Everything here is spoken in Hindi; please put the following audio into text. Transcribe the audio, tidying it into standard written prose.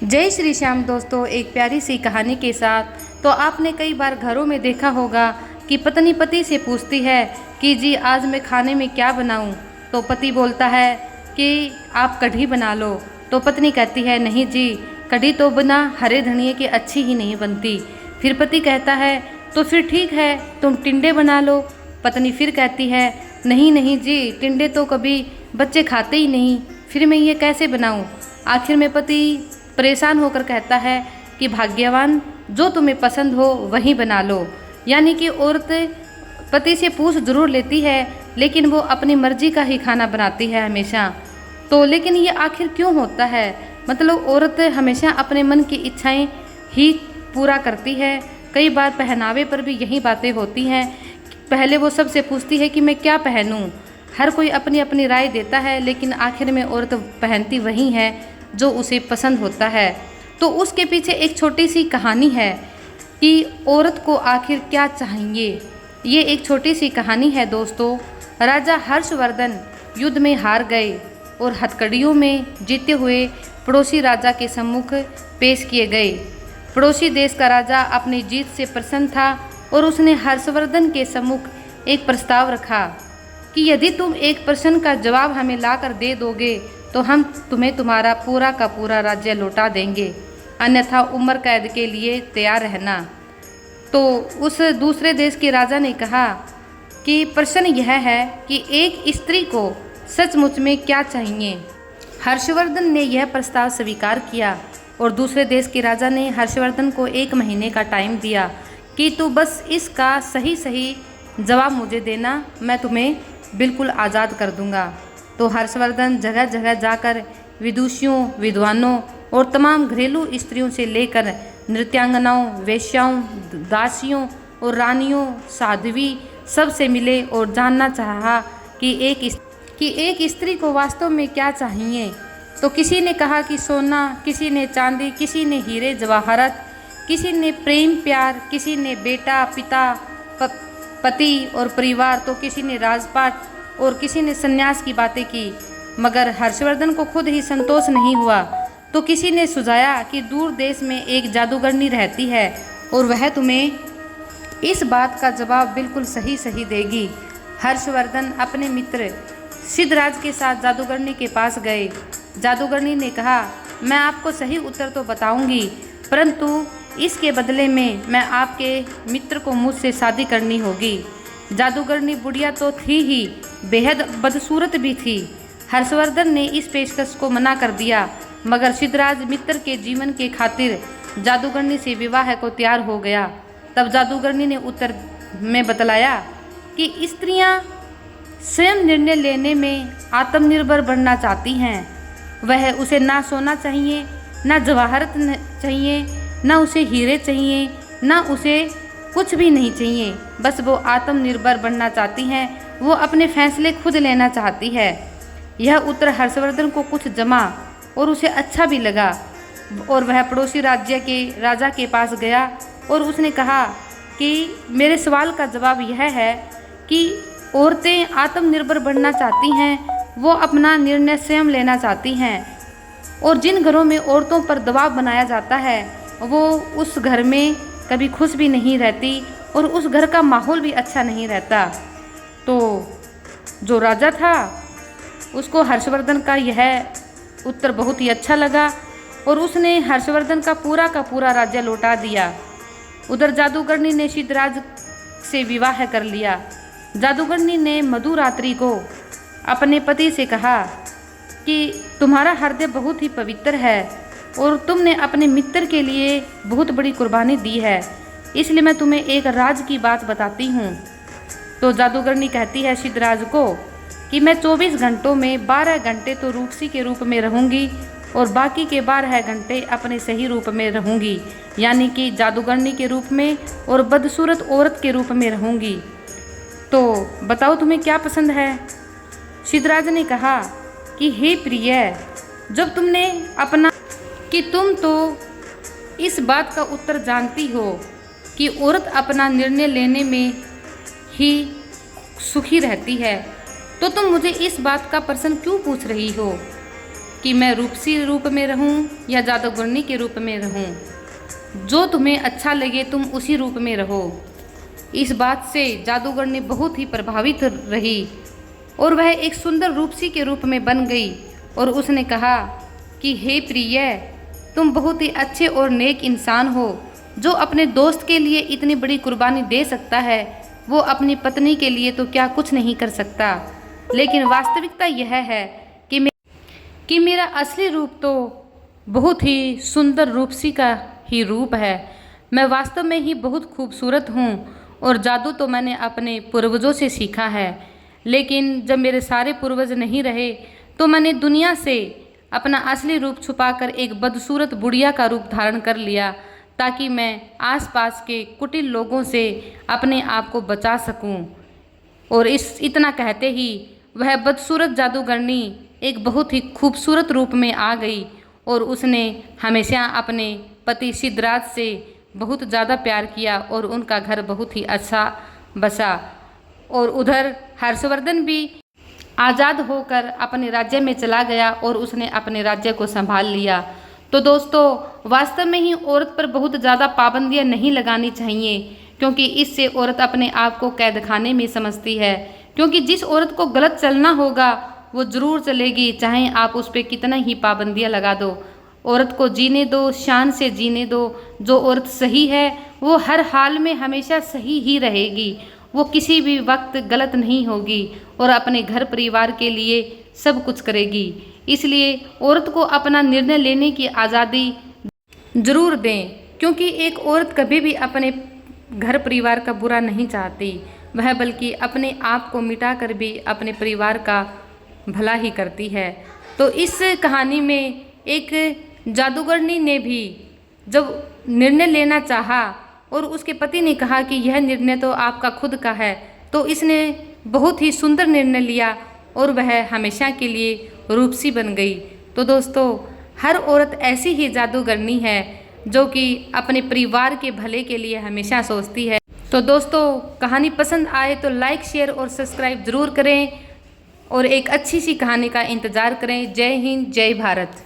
जय श्री श्याम दोस्तों, एक प्यारी सी कहानी के साथ। तो आपने कई बार घरों में देखा होगा कि पत्नी पति से पूछती है कि जी आज मैं खाने में क्या बनाऊं। तो पति बोलता है कि आप कढ़ी बना लो। तो पत्नी कहती है नहीं जी, कढ़ी तो बिना हरे धनिए के अच्छी ही नहीं बनती। फिर पति कहता है तो फिर ठीक है, तुम टिंडे बना लो। पत्नी फिर कहती है नहीं नहीं जी, टिंडे तो कभी बच्चे खाते ही नहीं, फिर मैं ये कैसे बनाऊं। आखिर में पति परेशान होकर कहता है कि भाग्यवान, जो तुम्हें पसंद हो वही बना लो। यानी कि औरत पति से पूछ जरूर लेती है, लेकिन वो अपनी मर्जी का ही खाना बनाती है हमेशा। तो लेकिन ये आखिर क्यों होता है? मतलब औरत हमेशा अपने मन की इच्छाएं ही पूरा करती है। कई बार पहनावे पर भी यही बातें होती हैं। पहले वो सबसे पूछती है कि मैं क्या पहनूं। हर कोई अपनी अपनी राय देता है, लेकिन आखिर में औरत पहनती वही है जो उसे पसंद होता है। तो उसके पीछे एक छोटी सी कहानी है कि औरत को आखिर क्या चाहिए। ये एक छोटी सी कहानी है दोस्तों। राजा हर्षवर्धन युद्ध में हार गए और हथकड़ियों में जीते हुए पड़ोसी राजा के सम्मुख पेश किए गए। पड़ोसी देश का राजा अपनी जीत से प्रसन्न था और उसने हर्षवर्धन के सम्मुख एक प्रस्ताव रखा कि यदि तुम एक प्रश्न का जवाब हमें लाकर दे दोगे तो हम तुम्हें तुम्हारा पूरा का पूरा राज्य लौटा देंगे, अन्यथा उम्र कैद के लिए तैयार रहना। तो उस दूसरे देश के राजा ने कहा कि प्रश्न यह है कि एक स्त्री को सचमुच में क्या चाहिए। हर्षवर्धन ने यह प्रस्ताव स्वीकार किया और दूसरे देश के राजा ने हर्षवर्धन को 1 महीने का टाइम दिया कि तू बस इसका सही सही जवाब मुझे देना, मैं तुम्हें बिल्कुल आज़ाद कर दूंगा। तो हर्षवर्धन जगह जगह जाकर विदुषियों, विद्वानों और तमाम घरेलू स्त्रियों से लेकर नृत्यांगनाओं, वेश्याओं, दासियों और रानियों, साध्वी सबसे मिले और जानना चाहा कि एक स्त्री को वास्तव में क्या चाहिए। तो किसी ने कहा कि सोना, किसी ने चांदी, किसी ने हीरे जवाहरत, किसी ने प्रेम प्यार, किसी ने बेटा, पिता, पति और परिवार, तो किसी ने राजपाट और किसी ने सन्यास की बातें की। मगर हर्षवर्धन को खुद ही संतोष नहीं हुआ। तो किसी ने सुझाया कि दूर देश में एक जादूगरनी रहती है और वह तुम्हें इस बात का जवाब बिल्कुल सही सही देगी। हर्षवर्धन अपने मित्र सिद्धराज के साथ जादूगरनी के पास गए। जादूगरनी ने कहा मैं आपको सही उत्तर तो बताऊंगी, परंतु इसके बदले में मैं आपके मित्र को मुझसे शादी करनी होगी। जादूगरनी बुढ़िया तो थी ही, बेहद बदसूरत भी थी। हर्षवर्धन ने इस पेशकश को मना कर दिया, मगर सिद्धराज मित्र के जीवन के खातिर जादूगरनी से विवाह को तैयार हो गया। तब जादूगरनी ने उत्तर में बतलाया कि स्त्रियां स्वयं निर्णय लेने में आत्मनिर्भर बनना चाहती हैं। वह उसे ना सोना चाहिए, ना जवाहरत चाहिए, ना उसे हीरे चाहिए, ना उसे कुछ भी नहीं चाहिए। बस वो आत्मनिर्भर बनना चाहती हैं, वो अपने फैसले खुद लेना चाहती है। यह उत्तर हर्षवर्धन को कुछ जमा और उसे अच्छा भी लगा और वह पड़ोसी राज्य के राजा के पास गया और उसने कहा कि मेरे सवाल का जवाब यह है कि औरतें आत्मनिर्भर बनना चाहती हैं, वो अपना निर्णय स्वयं लेना चाहती हैं और जिन घरों में औरतों पर दबाव बनाया जाता है वो उस घर में कभी खुश भी नहीं रहती और उस घर का माहौल भी अच्छा नहीं रहता। तो जो राजा था उसको हर्षवर्धन का यह उत्तर बहुत ही अच्छा लगा और उसने हर्षवर्धन का पूरा राज्य लौटा दिया। उधर जादूगरनी ने सिद्धराज से विवाह कर लिया। जादूगरनी ने मधुरात्रि को अपने पति से कहा कि तुम्हारा हृदय बहुत ही पवित्र है और तुमने अपने मित्र के लिए बहुत बड़ी कुर्बानी दी है, इसलिए मैं तुम्हें एक राज की बात बताती हूँ। तो जादूगरनी कहती है सिद्धराज को कि मैं 24 घंटों में 12 घंटे तो रूपसी के रूप में रहूँगी और बाकी के 12 घंटे अपने सही रूप में रहूँगी, यानी कि जादूगरनी के रूप में और बदसूरत औरत के रूप में रहूँगी। तो बताओ तुम्हें क्या पसंद है। सिद्धराज ने कहा कि हे प्रिय, जब तुमने अपना कि तुम तो इस बात का उत्तर जानती हो कि औरत अपना निर्णय लेने में ही सुखी रहती है, तो तुम मुझे इस बात का प्रश्न क्यों पूछ रही हो कि मैं रूपसी रूप में रहूं या जादूगरनी के रूप में रहूं। जो तुम्हें अच्छा लगे तुम उसी रूप में रहो। इस बात से जादूगरनी बहुत ही प्रभावित रही और वह एक सुंदर रूपसी के रूप में बन गई और उसने कहा कि हे प्रिय, तुम बहुत ही अच्छे और नेक इंसान हो। जो अपने दोस्त के लिए इतनी बड़ी कुर्बानी दे सकता है वो अपनी पत्नी के लिए तो क्या कुछ नहीं कर सकता। लेकिन वास्तविकता यह है कि मेरा असली रूप तो बहुत ही सुंदर रूपसी का ही रूप है। मैं वास्तव में ही बहुत खूबसूरत हूँ और जादू तो मैंने अपने पूर्वजों से सीखा है। लेकिन जब मेरे सारे पूर्वज नहीं रहे तो मैंने दुनिया से अपना असली रूप छुपाकर एक बदसूरत बुढ़िया का रूप धारण कर लिया ताकि मैं आसपास के कुटिल लोगों से अपने आप को बचा सकूं। और इतना कहते ही वह बदसूरत जादूगरनी एक बहुत ही खूबसूरत रूप में आ गई और उसने हमेशा अपने पति सिद्धराज से बहुत ज़्यादा प्यार किया और उनका घर बहुत ही अच्छा बसा। और उधर हर्षवर्धन भी आज़ाद होकर अपने राज्य में चला गया और उसने अपने राज्य को संभाल लिया। तो दोस्तों, वास्तव में ही औरत पर बहुत ज़्यादा पाबंदियां नहीं लगानी चाहिए, क्योंकि इससे औरत अपने आप को कैद खाने में समझती है। क्योंकि जिस औरत को गलत चलना होगा वो ज़रूर चलेगी, चाहे आप उस पर कितना ही पाबंदियां लगा दो। औरत को जीने दो, शान से जीने दो। जो औरत सही है वो हर हाल में हमेशा सही ही रहेगी, वो किसी भी वक्त गलत नहीं होगी और अपने घर परिवार के लिए सब कुछ करेगी। इसलिए औरत को अपना निर्णय लेने की आज़ादी जरूर दें, क्योंकि एक औरत कभी भी अपने घर परिवार का बुरा नहीं चाहती, वह बल्कि अपने आप को मिटाकर भी अपने परिवार का भला ही करती है। तो इस कहानी में एक जादूगरनी ने भी जब निर्णय लेना चाहा और उसके पति ने कहा कि यह निर्णय तो आपका खुद का है, तो इसने बहुत ही सुंदर निर्णय लिया और वह हमेशा के लिए रूपसी बन गई। तो दोस्तों, हर औरत ऐसी ही जादूगरनी है जो कि अपने परिवार के भले के लिए हमेशा सोचती है। तो दोस्तों, कहानी पसंद आए तो लाइक, शेयर और सब्सक्राइब ज़रूर करें और एक अच्छी सी कहानी का इंतज़ार करें। जय हिंद, जय भारत।